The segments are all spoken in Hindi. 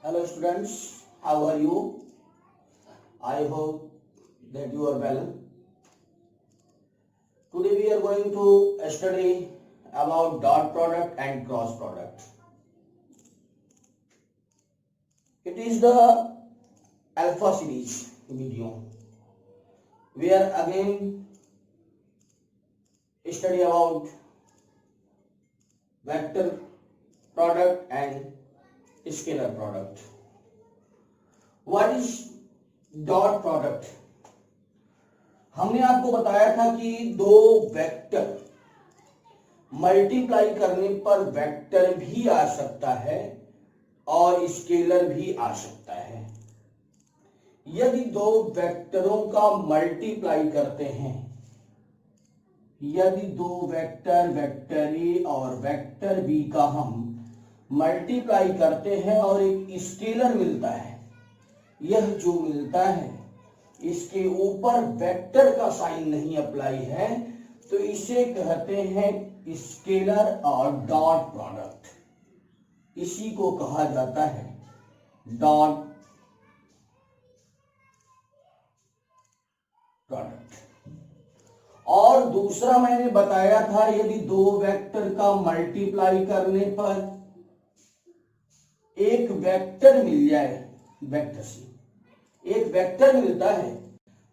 Hello students, how are you? I hope that you are well. Today we are going to study about dot product and cross product. It is the alpha series video where again study about vector product and scalar product. What is dot product? हमने आपको बताया था कि दो वेक्टर मल्टीप्लाई करने पर वेक्टर भी आ सकता है और स्केलर भी आ सकता है। यदि दो वेक्टरों का मल्टीप्लाई करते हैं, यदि दो वेक्टर वेक्टर ए और वेक्टर बी का हम मल्टीप्लाई करते हैं और एक स्केलर मिलता है, यह जो मिलता है इसके ऊपर वेक्टर का साइन नहीं अप्लाई है, तो इसे कहते हैं स्केलर और डॉट प्रोडक्ट। इसी को कहा जाता है डॉट प्रोडक्ट। और दूसरा मैंने बताया था, यदि दो वेक्टर का मल्टीप्लाई करने पर एक वेक्टर मिल जाए, वेक्टर से एक वेक्टर मिलता है,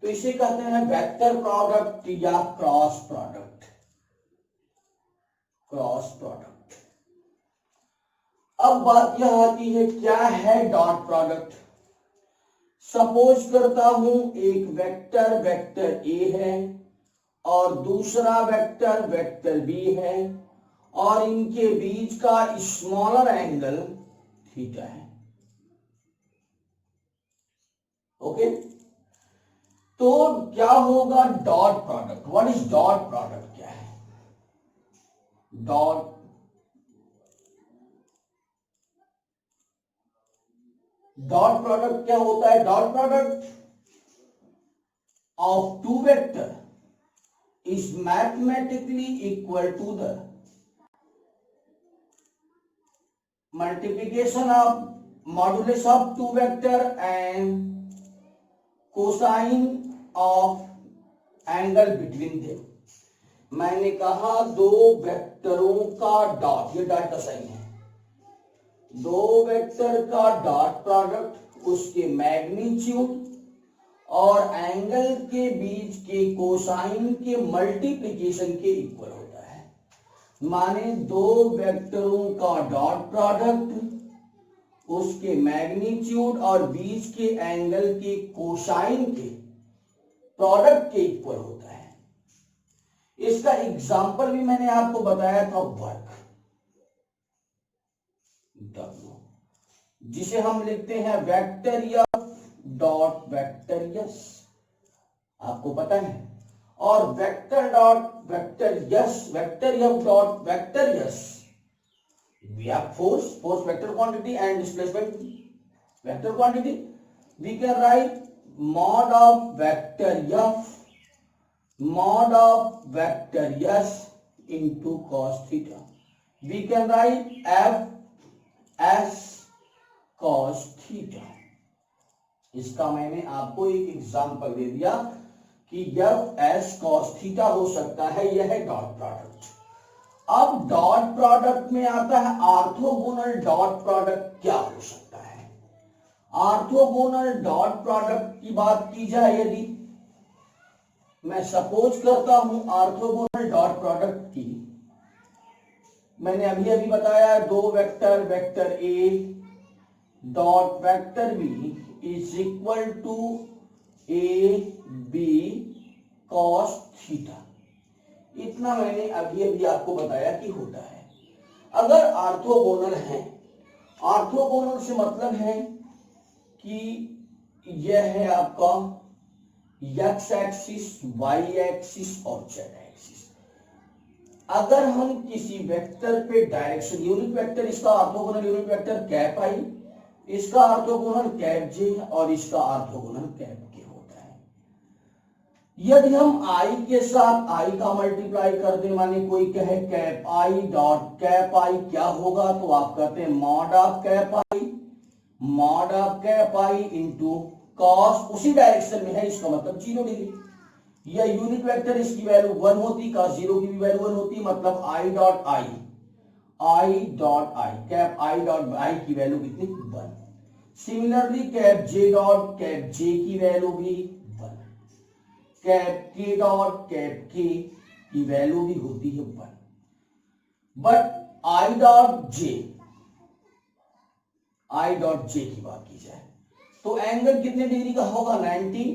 तो इसे कहते हैं वेक्टर प्रोडक्ट या क्रॉस प्रोडक्ट। Cross product. अब बात यह आती है, क्या है डॉट प्रोडक्ट? सपोज करता हूं एक वेक्टर वेक्टर ए है और दूसरा वेक्टर वेक्टर बी है और इनके बीच का स्मॉलर एंगल थीटा है। ओके, तो क्या होगा dot product? What is dot product? क्या है डॉट प्रोडक्ट? क्या होता है dot product? Of two vector is mathematically equal to the multiplication of modulus of two vector and cosine of angle between them. मैंने कहा दो वेक्टरों का डॉट, ये डॉट का साइन है, दो वेक्टर का डॉट प्रोडक्ट उसके मैग्नीट्यूड और एंगल के बीच के कोसाइन के मल्टीप्लिकेशन के इक्वल होता है। माने दो वेक्टरों का डॉट प्रोडक्ट उसके मैग्नीट्यूड और बीच के एंगल के कोसाइन के प्रोडक्ट के इक्वल होता है। इसका एग्जांपल भी मैंने आपको बताया था, वर्क W, जिसे हम लिखते हैं vector F dot vector S, आपको पता है, और vector dot vector S, vector F dot vector S, we have force vector quantity and displacement vector quantity. We can write mod of vector f mod of vector s into cos theta. We can write f s cos theta. इसका मैंने आपको एक एग्जांपल दे दिया कि f s cos theta हो सकता है। यह है डॉट प्रोडक्ट। अब डॉट प्रोडक्ट में आता है ऑर्थोगोनल डॉट प्रोडक्ट। क्या हो सकता है ऑर्थोगोनल डॉट प्रोडक्ट की बात की जाए, यदि मैं सपोज करता हूं ऑर्थोगोनल डॉट प्रोडक्ट की, मैंने अभी अभी बताया दो vector vector A dot vector B is equal to A B cos theta. इतना मैंने अभी अभी आपको बताया कि होता है। अगर ऑर्थोगोनल है, ऑर्थोगोनल से मतलब है कि यह है आपका एक्स एक्सिस, वाई एक्सिस और जेड एक्सिस। अगर हम किसी वेक्टर पे डायरेक्शन, यूनिट वेक्टर, इसका ऑर्थोगोनल यूनिट वेक्टर कैप आई, इसका ऑर्थोगोनल कैप जे और इसका ऑर्थोगोनल कैप के होता है। यदि हम आई के साथ आई का मल्टीप्लाई कर दें, माने कोई कहे कैप आई डॉट कैप आई, क्या होगा? तो आप कहते हैं mod of cap I mod of cap I into cos, उसी डायरेक्शन में है, इसका मतलब 0 डिग्री। या यूनिट वेक्टर इसकी वैल्यू 1 होती, कॉस 0 की भी वैल्यू 1 होती, मतलब आई डॉट आई कैप आई डॉट आई की वैल्यू कितनी 1। सिमिलरली कैप जे की वैल्यू भी 1, कैप के डॉट कैप के की वैल्यू भी होती है 1। बट आई डॉट जे की बात की जाए तो एंगल कितने डिग्री का होगा 90।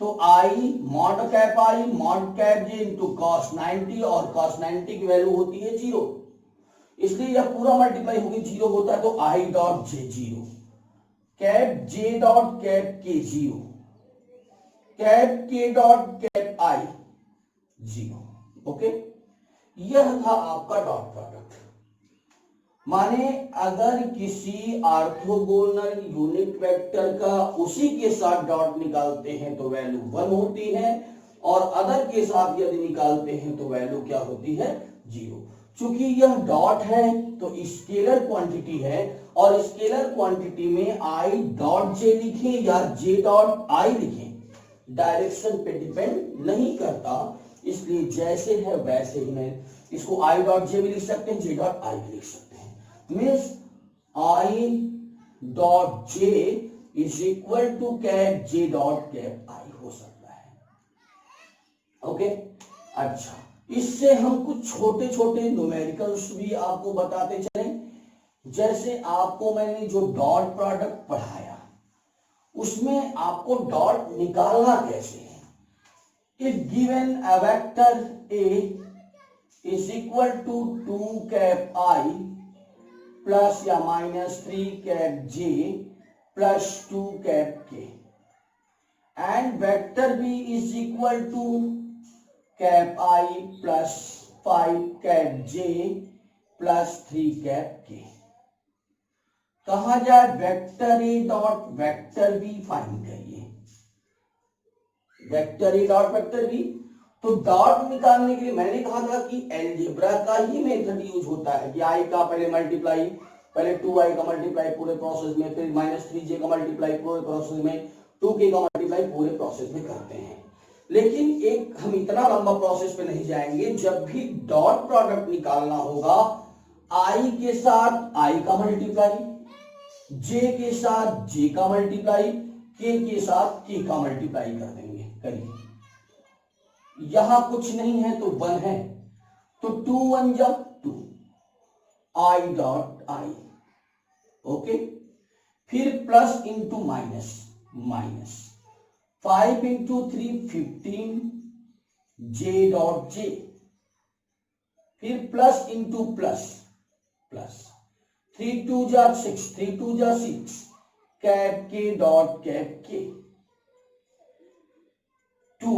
तो आई mod cap J into cos 90, और कॉस 90 की वैल्यू होती है 0, इसलिए यह पूरा मल्टीप्लाई होकर 0 होता है। तो आई डॉट जे 0, कैप जे डॉट कैप के 0, कैप के डॉट कैप आई 0। ओके, यह था आपका डॉट प्रोडक्ट। माने अगर किसी ऑर्थोगोनल यूनिट वेक्टर का उसी के साथ डॉट निकालते हैं तो वैल्यू 1 होती है, और अदर के साथ यदि निकालते हैं तो वैल्यू क्या होती है 0। चूंकि यह डॉट है तो स्केलर क्वांटिटी है, और स्केलर क्वांटिटी में आई डॉट जे लिखें या जे डॉट आई लिखें डायरेक्शन पे डिपेंड नहीं करता, इसलिए जैसे है वैसे ही मैं इसको आई डॉट जे भी लिख सकते हैं, जे डॉट आई भी लिख सकते हैं। Means I dot J is equal to cap J dot cap I हो सकता है। ओके, अच्छा, इससे हम कुछ छोटे छोटे न्यूमेरिकल्स भी आपको बताते चलें। जैसे आपको मैंने जो डॉट प्रोडक्ट पढ़ाया उसमें आपको डॉट निकालना कैसे है। If given a vector A is equal to 2 cap I plus या minus 3 cap J plus 2 cap K, and vector B is equal to cap I plus 5 cap J plus 3 cap K, कहा जाए vector A dot vector B find करिए। Vector A dot vector B, तो डॉट निकालने के लिए मैंने कहा था कि अलजेब्रा का ही मेथड यूज होता है कि आई का पहले मल्टीप्लाई, पहले 2i का मल्टीप्लाई पूरे प्रोसेस में, फिर -3j का मल्टीप्लाई पूरे प्रोसेस में, 2k का मल्टीप्लाई पूरे प्रोसेस में करते हैं। लेकिन एक हम इतना लंबा प्रोसेस पे नहीं जाएंगे। जब भी डॉट प्रोडक्ट निकालना होगा, आई के साथ आई का मल्टीप्लाई, जे के साथ जे का मल्टीप्लाई, के साथ के का मल्टीप्लाई कर देंगे। करिए, यहां कुछ नहीं है तो 1 है, तो 2 1 जा 2 आई डॉट आई। ओके, फिर plus into minus, minus 5 into 3 15 J dot J, फिर प्लस इंटू प्लस, प्लस 3 2 जा 6, 3 2 जा 6 कैप के डॉट कैप के, 2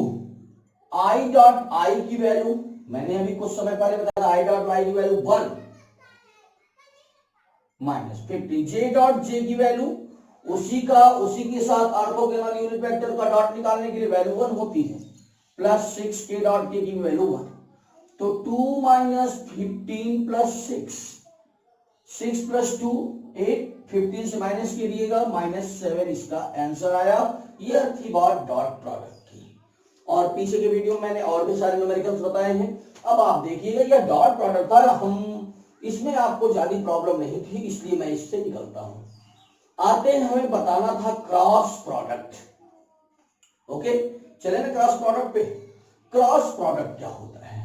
आई डॉट आई की वैल्यू मैंने अभी कुछ समय पहले बताया, आई डॉट आई की value 1 minus 50, J dot J की वैल्यू उसी के साथ ऑर्थोगोनल यूनिट वेक्टर का डॉट निकालने के लिए वैल्यू 1 होती है, प्लस 6 के डॉट के की वैल्यू 1, तो 2 माइनस 15 प्लस 6, 6 प्लस 2 8, 15 से माइनस कीजिएगा -7 इसका आंसर आया। यह थी बात डॉट प्रोडक्ट की, और पीछे के वीडियो में मैंने और भी सारे न्यूमेरिकल्स बताए हैं। अब आप देखिएगा, यह डॉट प्रोडक्ट था, हम इसमें आपको ज्यादा प्रॉब्लम नहीं थी, इसलिए मैं इससे निकलता हूं। आते हैं, हमें बताना था क्रॉस प्रोडक्ट। ओके, चले ना क्रॉस प्रोडक्ट पे। क्रॉस प्रोडक्ट क्या होता है?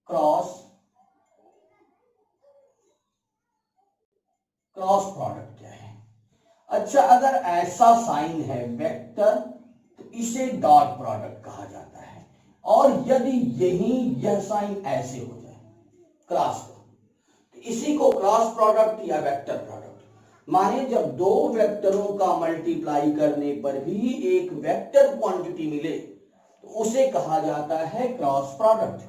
क्रॉस प्रोडक्ट क्या है? अच्छा, अगर ऐसा साइन है वेक्टर तो इसे डॉट प्रोडक्ट कहा जाता है, और यदि यह साइन ऐसे हो जाए क्रॉस, तो इसी को क्रॉस प्रोडक्ट या वेक्टर प्रोडक्ट। माने जब दो वेक्टरों का मल्टीप्लाई करने पर भी एक वेक्टर क्वांटिटी मिले तो उसे कहा जाता है क्रॉस प्रोडक्ट।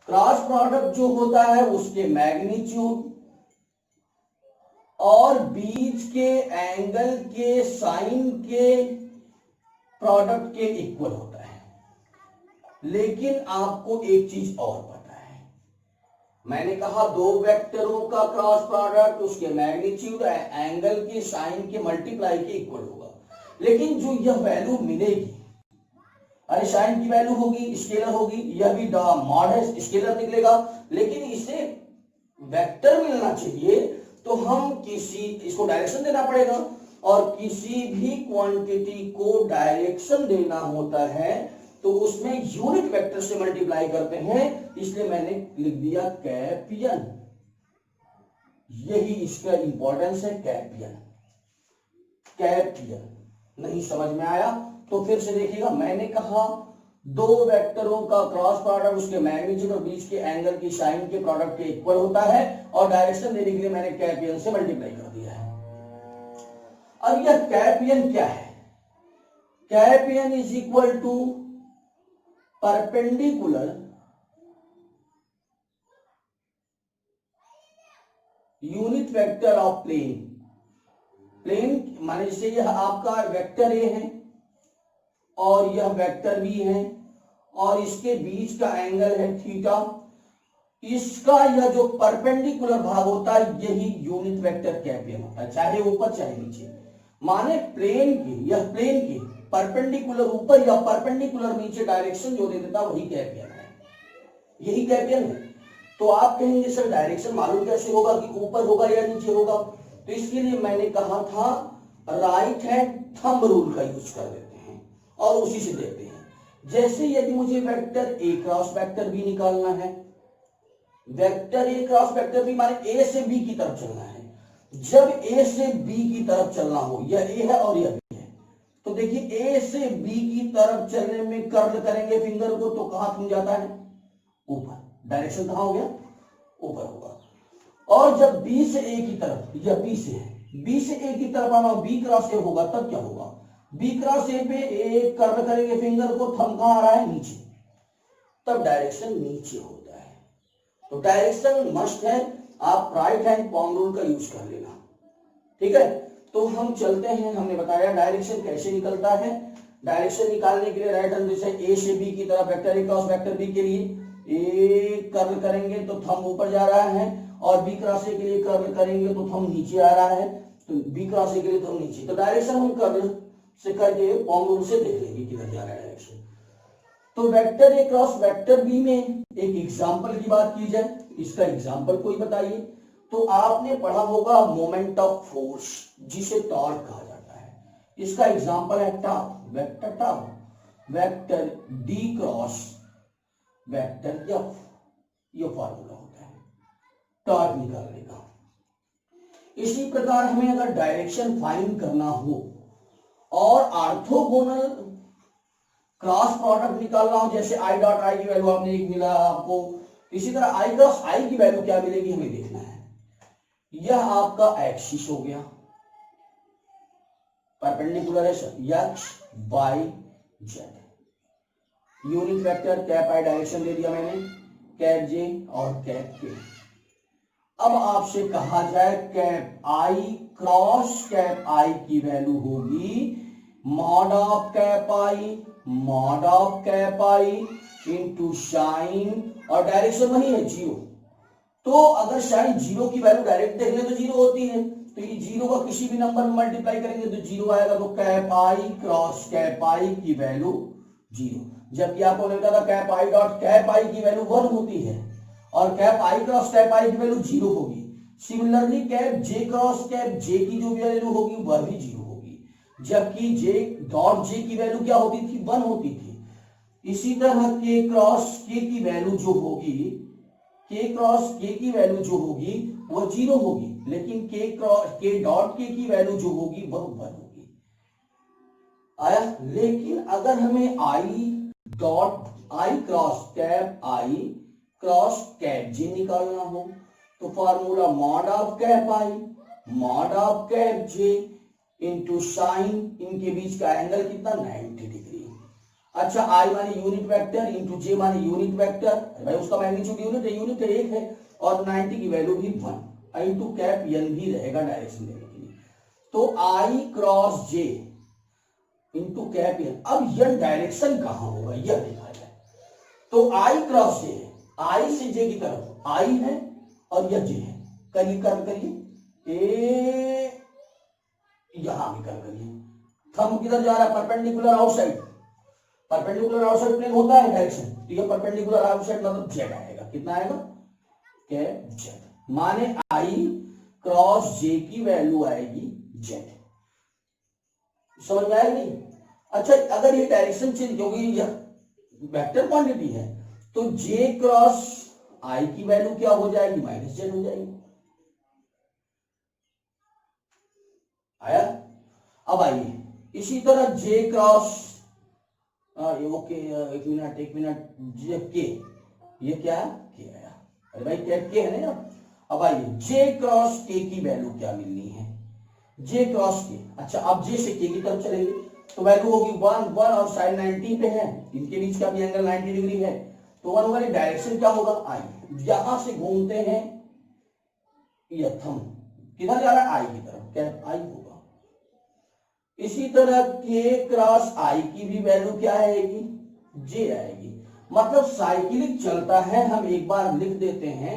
क्रॉस प्रोडक्ट जो होता है उसके मैग्नीट्यूड और बीच के एंगल के साइन के प्रोडक्ट के इक्वल होता है। लेकिन आपको एक चीज और पता है, मैंने कहा दो वेक्टरों का क्रॉस प्रोडक्ट उसके मैग्नीट्यूड एंगल के साइन के मल्टीप्लाई के इक्वल होगा। लेकिन जो यह वैल्यू मिलेगी, अरे साइन की वैल्यू होगी स्केलर होगी, यह भी मॉड है स्केलर निकलेगा, लेकिन इसे वेक्टर मिलना चाहिए तो हम इसको डायरेक्शन देना पड़ेगा, और किसी भी क्वांटिटी को डायरेक्शन देना होता है तो उसमें यूनिट वेक्टर से मल्टीप्लाई करते हैं, इसलिए मैंने लिख दिया कैपियन। यही इसका इंपॉर्टेंस है, कैपियन। कैपियन नहीं समझ में आया तो फिर से देखिएगा, मैंने कहा दो वेक्टरों का क्रॉस प्रोडक्ट उसके मैग्नीट्यूड और बीच के एंगल की साइन के प्रोडक्ट के इक्वल होता है, और डायरेक्शन देने के लिए मैंने कैपियन से मल्टीप्लाई कर दिया है। अब यह कैपियन क्या है? Cap N is equal to perpendicular unit vector of plane. Plane माने जैसे यह आपका वेक्टर ए है और यह वेक्टर बी है और इसके बीच का एंगल है थीटा, इसका यह जो परपेंडिकुलर भाग होता है यही यूनिट वेक्टर कैपियन होता है, चाहे ऊपर चाहे नीचे। माने प्लेन की, यह प्लेन की परपेंडिकुलर ऊपर या परपेंडिकुलर नीचे डायरेक्शन जो दे देता वही कैपियन है, यही कैपियन है। तो आप कहेंगे सर डायरेक्शन मालूम कैसे होगा कि ऊपर होगा या नीचे होगा? तो इसके लिए मैंने कहा था राइट हैंड थंब रूल का यूज कर देते हैं और उसी से देखते हैं। जैसे यदि मुझे vector A cross vector B निकालना है, vector A cross vector B माने ए से बी की तरफ चलना है। जब ए से बी की तरफ चलना हो, यह ए है और यह बी है, तो देखिए ए से बी की तरफ चलने में कर्ल करेंगे फिंगर को तो कहां थम जाता है? ऊपर। डायरेक्शन कहां हो गया? ऊपर होगा। और जब बी से ए की तरफ, यह बी से है, बी से ए की तरफ आना, बी क्रॉस ए होगा, तब क्या होगा? बी क्रॉस ए पे ए कर्ल करेंगे फिंगर को, थंब कहां आ रहा है? नीचे, तब डायरेक्शन नीचे होता है। तो डायरेक्शन मस्ट है, आप राइट हैंड पॉम रूल का यूज कर लेना, ठीक है। तो हम चलते हैं, हमने बताया डायरेक्शन कैसे निकलता है। डायरेक्शन निकालने के लिए राइट हैंड जैसे ए से बी की तरफ vector A cross vector B के लिए ए कर्ल करेंगे तो थंब ऊपर जा रहा है, और बी क्रॉस ए के लिए कर्ल करेंगे तो थंब नीचे आ रहा है, तो बी क्रॉस ए के लिए थंब नीचे। तो डायरेक्शन हम कर्ल से करके पॉम रूल से देख लेंगे किधर जा रहा है डायरेक्शन। तो vector A cross vector B में एक एग्जांपल की बात की जाए, इसका एग्जांपल कोई बताइए। तो आपने पढ़ा होगा मोमेंट ऑफ फोर्स, जिसे टॉर्क कहा जाता है। इसका एग्जांपल है tau, vector tau, vector D cross vector F, ये फॉर्मूला होता है टॉर्क निकालने का। इसी प्रकार हमें अगर डायरेक्शन फाइंड करना हो और ऑर्थोगोनल क्रॉस प्रोडक्ट निकालना हो, जैसे आई डॉट आई की वैल्यू आपने एक मिला आपको, इसी तरह आई क्रॉस आई की वैल्यू क्या मिलेगी हमें देखना है। यह आपका एक्सिस हो गया, परपेंडिकुलर है X Y Z. Unit vector cap I direction दे दिया मैंने, कैप जे और कैप के। अब आपसे कहा जाए कैप आई क्रॉस कैप आई की वैल्यू होगी mod of cap I, mod of cap I into sine, और डायरेक्शन वही है जीरो। तो अगर साइन जीरो की वैल्यू डायरेक्ट देख ले तो जीरो होती है, तो ये जीरो का किसी भी नंबर में मल्टीप्लाई करेंगे तो जीरो आएगा। तो कैप आई क्रॉस कैप आई की वैल्यू जीरो, जबकि आपको लगता था कैप आई डॉट कैप आई की वैल्यू 1 होती है और कैप आई क्रॉस कैप आई की वैल्यू जीरो होगी। सिमिलरली कैप जे क्रॉस कैप जे की जो भी वैल्यू होगी वह भी जीरो होगी, जबकि जे डॉट जे की वैल्यू क्या होती थी? 1 होती थी। इसी तरह के क्रॉस के की वैल्यू जो होगी, के क्रॉस के की वैल्यू जो होगी वह जीरो होगी, लेकिन के क्रॉस के डॉट के की वैल्यू जो होगी वह 1 होगी। आया? लेकिन अगर हमें I dot I cross cap I cross cap J निकालना हो तो formula mod of cap I mod of cap J into sine, इनके बीच का एंगल कितना? 90 डिग्री। अच्छा, आई माने यूनिट वेक्टर इंटू जे माने यूनिट वेक्टर, भाई उसका मैग्नीट्यूड यूनिट है, यूनिट एक है, और 90 की वैल्यू भी 1 इंटू कैप एन भी रहेगा डायरेक्शन देने के लिए। तो आई cross J into cap N. अब यह डायरेक्शन कहां होगा यह देखा जाए। तो आई क्रॉस जे आई से जे की तरफ आई है और यह जे है, करिए कर्व करिए, ए यहां भी कर्व करिए। थंब किधर जा रहा है? Perpendicular outside. Perpendicular outside plane होता है डायरेक्शन, तो ये परपेंडिकुलर आउटसाइड मतलब जेड आएगा। कितना आएगा? के जेड, माने आई क्रॉस जे की वैल्यू आएगी जेड। समझ में आया नहीं? अच्छा, अगर ये डायरेक्शन चेंज, क्योंकि यह वेक्टर क्वांटिटी है, तो जे क्रॉस आई की वैल्यू क्या हो जाएगी? माइनस जेड हो जाएगी। आया? अब आइए इसी तरह जे क्रॉस ओके, एक मिनट, जे के, ये क्या है? के आया। अरे भाई क्या के है ना। अब आइए जे क्रॉस के की वैल्यू क्या मिलनी है? जे क्रॉस के, अच्छा अब जे से के की तरफ चलेंगे तो वैल्यू होगी 1 1 और साइड 90 पे है, इनके बीच का भी एंगल 90 डिग्री है, तो 1 वाली डायरेक्शन क्या होगा? आई। यहां से घूमते हैं यह थंब किधर जा रहा है? आई की तरफ, क्या आई होगा। इसी तरह के क्रॉस आई की भी वैल्यू क्या आएगी? जे आएगी। मतलब साइक्लिक चलता है, हम एक बार लिख देते हैं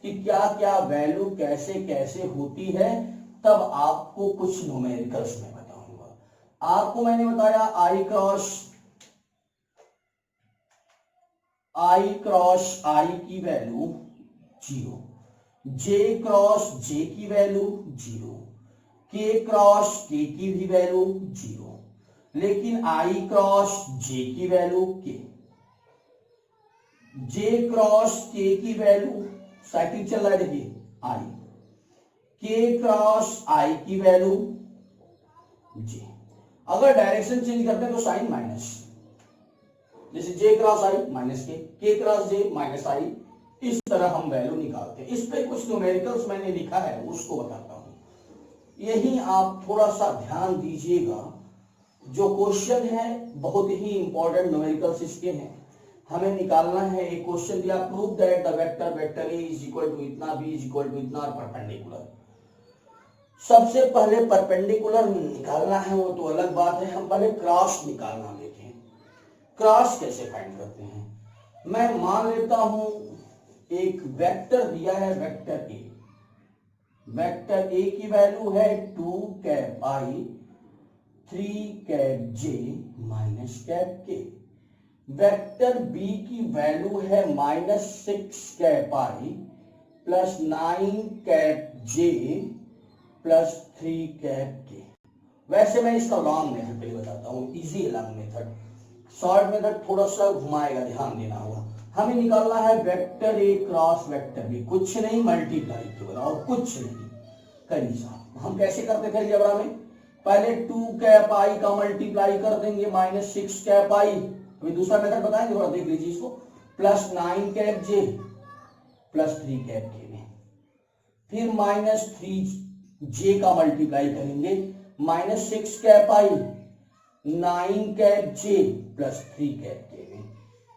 कि क्या क्या वैल्यू कैसे कैसे होती है, तब आपको कुछ न्यूमेरिकल्स में बताऊंगा। आपको मैंने बताया आई क्रॉस आई की वैल्यू 0, जे क्रॉस जे की वैल्यू 0, के क्रॉस के की भी वैल्यू 0, लेकिन आई क्रॉस जे की वैल्यू के, जे क्रॉस के की वैल्यू साइक्लिक चल रहा है, देखिए आई, के क्रॉस आई की वैल्यू जे। अगर डायरेक्शन चेंज करते हैं तो साइन माइनस, जैसे जे क्रॉस आई माइनस के क्रॉस जे माइनस आई, इस तरह हम वैल्यू निकालते हैं। इस पे कुछ न्यूमेरिकल्स मैंने लिखा है, उसको बताता हूं। यही आप थोड़ा सा ध्यान दीजिएगा, जो क्वेश्चन है बहुत ही इंपॉर्टेंट न्यूमेरिकल्स इसके हैं। हमें निकालना है, एक क्वेश्चन दिया, prove that the vector A is equal to इतना, बी इज इक्वल टू इतना और परपेंडिकुलर। सबसे पहले परपेंडिकुलर निकालना है, वो तो अलग बात है, हम पहले क्रॉस निकालना देखें। क्रॉस कैसे फाइंड करते हैं? मैं मान लेता हूं एक वेक्टर दिया है, वेक्टर ए। वेक्टर ए की वैल्यू है 2 cap I 3 cap J minus cap K. Vector B की वैल्यू है -6 cap I plus 9 cap J plus 3 cap K. वैसे मैं इसका लॉन्ग मेथड पहले बताता हूँ, easy long method. Short method थोड़ा सा घुमाएगा, ध्यान देना होगा। हमें निकालना है vector A cross vector B, कुछ नहीं मल्टीप्लाई केवल, और कुछ नहीं। करिए साहब, हम कैसे करते थे अलजेब्रा में? पहले 2 कैप आई का मल्टीप्लाई कर देंगे -6 कैप आई, अभी दूसरा मेथड बताएंगे, थोड़ा देख लीजिए इसको, plus 9 cap J plus 3 cap के में, फिर -3 जे का मल्टीप्लाई करेंगे -6 कैप आई 9 कैप जे प्लस 3 कैप के में,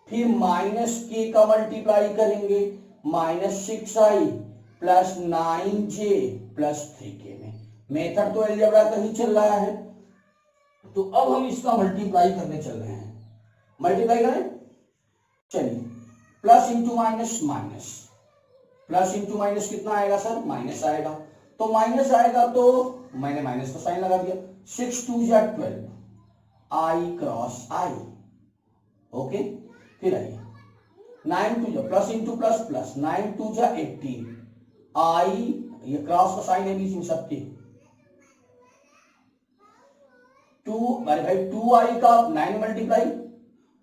फिर माइनस के का मल्टीप्लाई करेंगे -6 आई प्लस 9 जे प्लस 3 के में। मेथड तो अलजेब्रा का ही चल रहा है, तो अब हम इसका मल्टीप्लाई करने चल रहे हैं। मल्टीप्लाई करें, चलिए, plus into minus minus, plus into minus कितना आएगा सर? माइनस आएगा। तो माइनस आएगा तो मैंने माइनस का साइन लगा दिया, 6 2 जा 12 आई क्रॉस आई। ओके, फिर आइए 9 2 जा प्लस इंटू प्लस प्लस 9 2 जा 18 आई, ये क्रॉस का साइन है बीच में सबके, 2 अरे भाई 2 आई का 9 मल्टीप्लाई,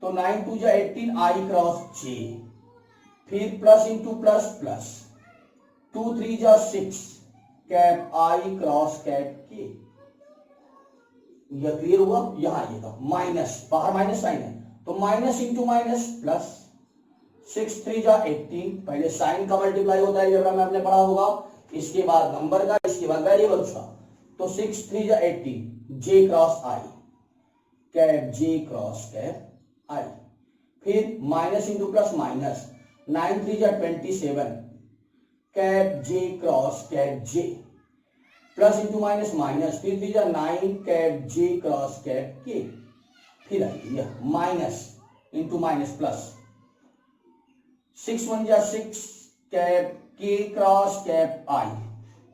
तो 9 2 जा 18 आई क्रॉस जे, फिर प्लस इंटू प्लस प्लस 2 3 जा 6 कैप आई क्रॉस कैप के। यह क्लियर हुआ? यहां आइएगा, माइनस, बाहर माइनस साइन है, तो माइनस इंटू माइनस प्लस 6 3 जा 18, पहले साइन का मल्टीप्लाई होता है जब में आपने पढ़ा होगा, इसके बाद नंबर का, इसके बाद वेरिएबल्स का, तो 6 3 जा 18 जे क्रॉस आई कैप जे क्रॉस कैप आई, फिर माइनस इंटू प्लस माइनस 9 3 जा 27 कैप जे cross cap J, plus into minus minus, फिर 3 जा 9 कैप जे क्रॉस कैप के, फिर आइए माइनस इंटू माइनस प्लस 6 1 जा 6 कैप के क्रॉस कैप आई।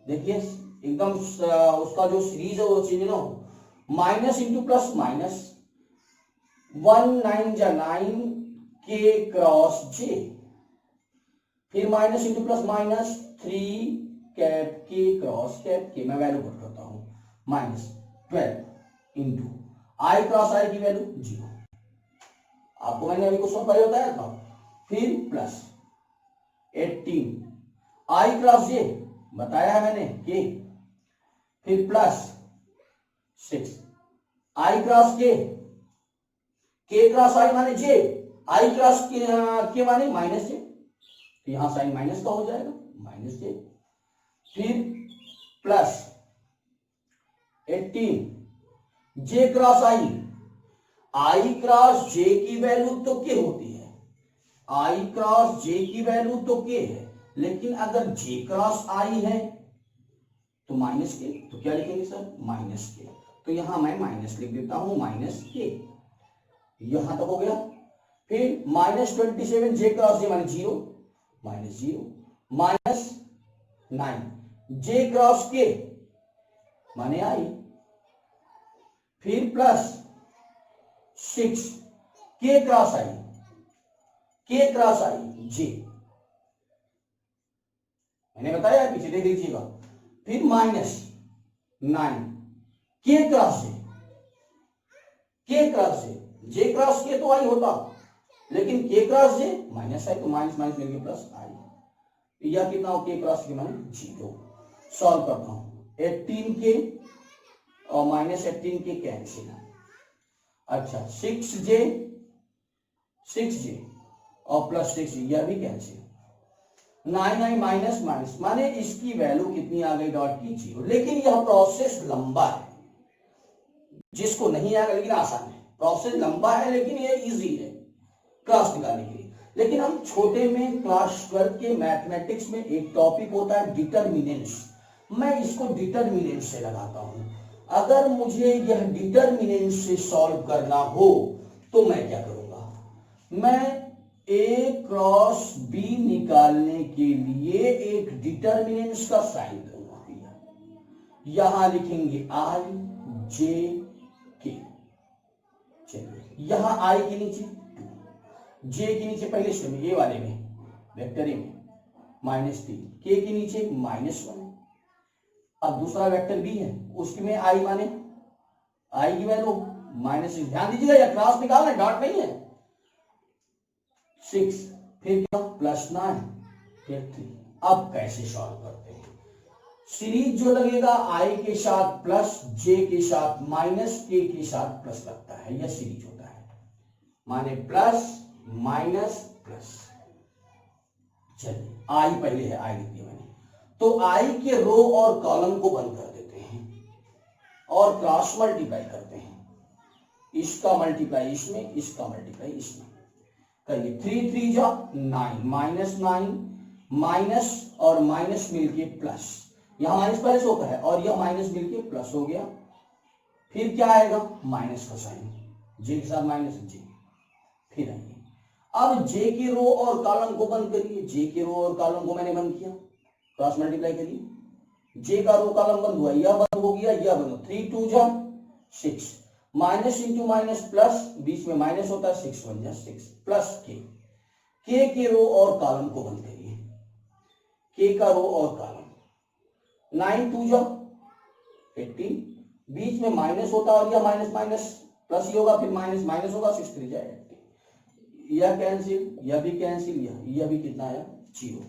देखिए एकदम उसका जो सीरीज है वो चेंज ना हो, माइनस इंटू प्लस माइनस, 1 9 जा 9 के क्रॉस जे, फिर minus into plus minus 3 cap के क्रॉस कैप के, मैं वैल्यू पुट करता हूं, माइनस 12 इंटू आई क्रॉस आई की वैल्यू 0, आपको मैंने अभी क्वेश्चन पहले बताया था, फिर प्लस 18 आई क्रॉस जे बताया है मैंने के, फिर प्लस 6 आई क्रॉस के क्रॉस आई माने जे, आई क्रॉस के माने माइनस जे, तो यहां साइन माइनस का हो जाएगा, माइनस जे, फिर प्लस 18 जे क्रॉस आई क्रॉस जे की वैल्यू तो के होती है, आई क्रॉस जे की वैल्यू तो के है, लेकिन अगर जे क्रॉस आई है तो माइनस के, तो क्या लिखेंगे सर, माइनस के, तो यहां मैं माइनस लिख देता हूं, माइनस के, यहां तक हो गया। फिर माइनस 27 जे क्रॉस जे माने 0, माइनस 0, माइनस 9 जे क्रॉस के माने आई, फिर प्लस 6 के क्रॉस आई जे, मैंने बताया पीछे देख लीजिएगा, फिर माइनस 9 के क्रॉस जे क्रॉस के तो आई होता, लेकिन के क्रॉस जे माइनस है तो माइनस माइनस मिलके प्लस आई, या कितना हो के क्रॉस के माने 0। सॉल्व करता हूं, 18 के और माइनस 18 के कैंसिल, अच्छा 6j और प्लस 6 यह भी कैंसिल, 9 माइनस माइनस माने इसकी वैल्यू कितनी आ गई, डॉट की 0। लेकिन यह प्रोसेस लंबा है, जिसको नहीं आएगा लेकिन आसान है, प्रोसेस लंबा है लेकिन ये इजी है क्रॉस निकालने के लिए। लेकिन हम छोटे में क्लास 12 के मैथमेटिक्स में एक टॉपिक होता है डिटरमिनेंट्स, मैं इसको डिटरमिनेंट से लगाता हूं। अगर मुझे यह डिटरमिनेंट से सॉल्व करना हो तो मैं क्या करूंगा, मैं ए क्रॉस बी निकालने के लिए एक डिटरमिनेंट्स का साइन दूंगा, यहां लिखेंगे आई जे के, चलिए यहां आई के नीचे 2, जे के नीचे पहले स्टेप में ए वाले में वेक्टर ए में -3, के के नीचे -1, अब दूसरा वेक्टर बी है उसमें आई माने आई की वैल्यू -6, ध्यान दीजिएगा यह क्लास निकालना है, डॉट नहीं है, 6, फिर क्या +9, फिर 3। अब कैसे सॉल्व करते हैं, सीरीज जो लगेगा आई के साथ प्लस, जे के साथ माइनस, के साथ प्लस लगता है, यह सीरीज होता है, माने प्लस माइनस प्लस। चलिए आई पहले है, आई लिख दिया मैंने, तो आई के रो और कॉलम को बंद कर देते हैं और क्रॉस मल्टीप्लाई करते हैं, इसका मल्टीप्लाई इसमें, इसका मल्टीप्लाई इसमें करिए, 3 3 जा 9, -9 माइनस और माइनस मिलके प्लस, यहां माइनस पहले होता है और यह माइनस मिलके प्लस हो गया, फिर क्या आएगा माइनस का साइन, जे के साथ माइनस जे, फिर आइए अब जे के रो और कॉलम को बंद करिए, जे के रो और कॉलम को मैंने बंद किया, क्रॉस मल्टीप्लाई करिए, जे का रो कॉलम बंद हुआ, यह बंद हो गया, यह बंद, 3 2 जा 6, माइनस इंटू माइनस प्लस, बीच में माइनस होता है, 6 1 जा 6 प्लस के रो और कॉलम को बंद करिए, के का रो और कॉलम, 9 2 जा 18, बीच में माइनस होता है और यह माइनस माइनस प्लस ही होगा, फिर माइनस माइनस होगा, 6 3 जा 18, यह कैंसिल, यह भी कैंसिल, यह भी कितना है 0।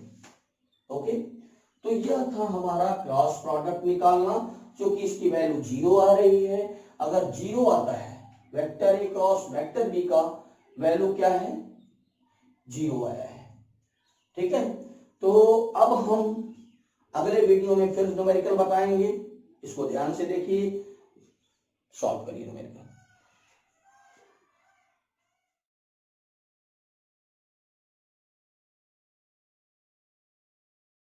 ओके, तो यह था हमारा क्रॉस प्रोडक्ट निकालना, क्योंकि इसकी वैल्यू 0 आ रही है, अगर 0 आता है vector A cross vector B का वैल्यू क्या है 0 आया है, ठीक है। तो अब हम अगले वीडियो में फिर न्यूमेरिकल बताएंगे, इसको ध्यान से देखिए, सॉल्व करिए न्यूमेरिकल।